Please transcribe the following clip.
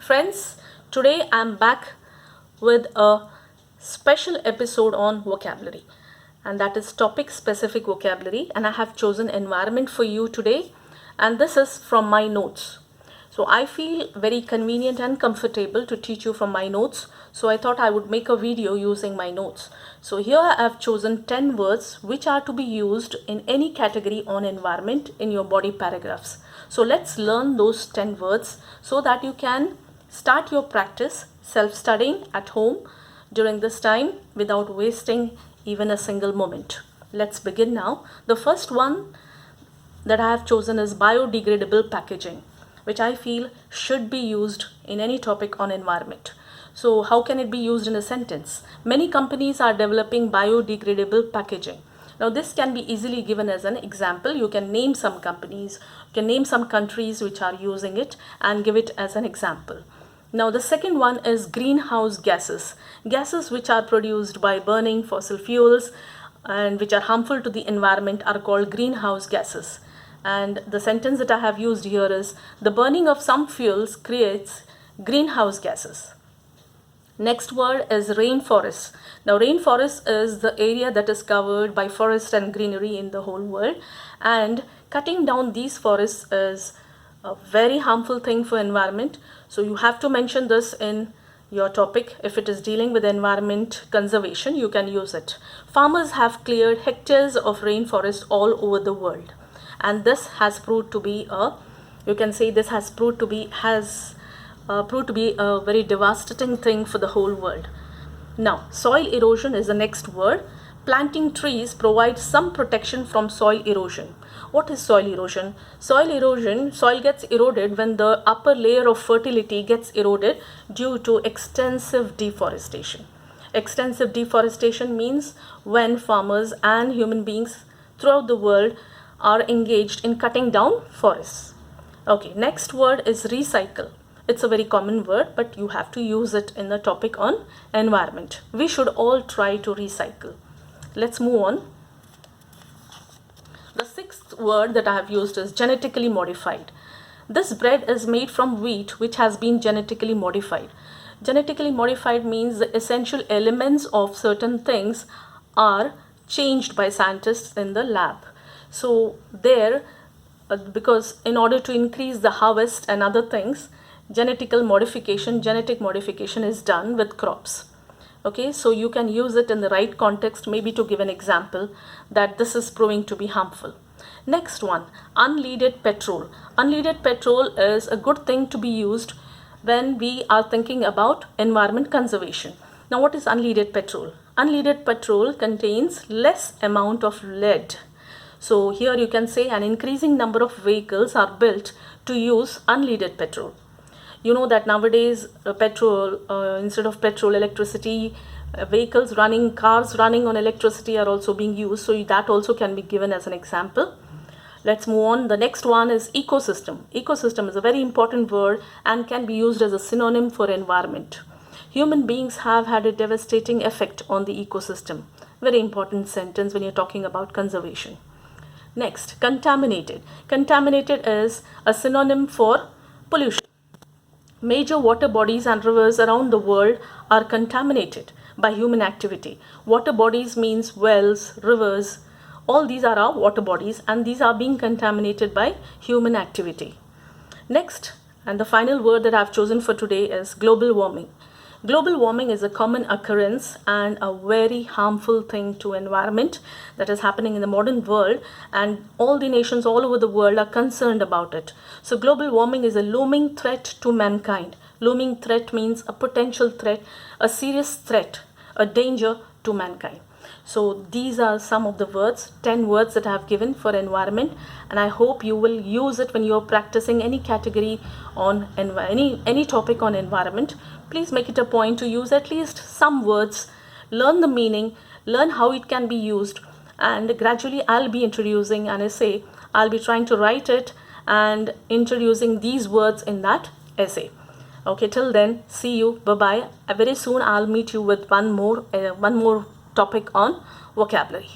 Friends, today I'm back with a special episode on vocabulary, and that is topic specific vocabulary. And I have chosen environment for you today, and this is from my notes. So I feel very convenient and comfortable to teach you from my notes. So I thought I would make a video using my notes. So here I have chosen 10 words which are to be used in any category on environment in your body paragraphs. So let's learn those 10 words so that you can start your practice self-studying at home during this time without wasting even a single moment. Let's begin now. The first one that I have chosen is biodegradable packaging, which I feel should be used in any topic on environment. So how can it be used in a sentence? Many companies are developing biodegradable packaging. Now this can be easily given as an example. You can name some companies, you can name some countries which are using it and give it as an example. Now the second one is greenhouse gases. Gases which are produced by burning fossil fuels and which are harmful to the environment are called greenhouse gases. And the sentence that I have used here is, the burning of some fuels creates greenhouse gases. Next word is rainforest. Now rainforest is the area that is covered by forest and greenery in the whole world, and cutting down these forests is a very harmful thing for environment. So you have to mention this in your topic. If it is dealing with environment conservation, you can use it. Farmers have cleared hectares of rainforest all over the world, and this has proved to be a very devastating thing for the whole world. Now, soil erosion is the next word. Planting trees provides some protection from soil erosion. What is soil erosion? Soil erosion, soil gets eroded when the upper layer of fertility gets eroded due to extensive deforestation. Extensive deforestation means when farmers and human beings throughout the world are engaged in cutting down forests. Okay, next word is recycle. It's a very common word, but you have to use it in the topic on environment. We should all try to recycle. Let's move on. The sixth word that I have used is genetically modified. This bread is made from wheat which has been genetically modified. Genetically modified means the essential elements of certain things are changed by scientists in the lab. So there, because in order to increase the harvest and other things, genetic modification is done with crops. Okay, so you can use it in the right context, maybe to give an example that this is proving to be harmful. Next one, unleaded petrol. Unleaded petrol is a good thing to be used when we are thinking about environment conservation. Now what is unleaded petrol? Unleaded petrol contains less amount of lead. So here you can say an increasing number of vehicles are built to use unleaded petrol. You know that nowadays instead of petrol, electricity, cars running on electricity are also being used. So that also can be given as an example. Let's move on. The next one is ecosystem. Ecosystem is a very important word and can be used as a synonym for environment. Human beings have had a devastating effect on the ecosystem. Very important sentence when you're talking about conservation. Next, contaminated. Contaminated is a synonym for pollution. Major water bodies and rivers around the world are contaminated by human activity. Water bodies means wells, rivers, all these are our water bodies, and these are being contaminated by human activity. Next, and the final word that I've chosen for today is global warming. Global warming is a common occurrence and a very harmful thing to environment that is happening in the modern world, and all the nations all over the world are concerned about it. So global warming is a looming threat to mankind. Looming threat means a potential threat, a serious threat, a danger to mankind. So these are some of the words, 10 words that I have given for environment, and I hope you will use it when you are practicing any category on any topic on environment. Please make it a point to use at least some words, learn the meaning, learn how it can be used, and gradually I'll be introducing an essay. I'll be trying to write it and introducing these words in that essay. Okay, till then, see you. Bye-bye. Very soon I'll meet you with one more topic on vocabulary.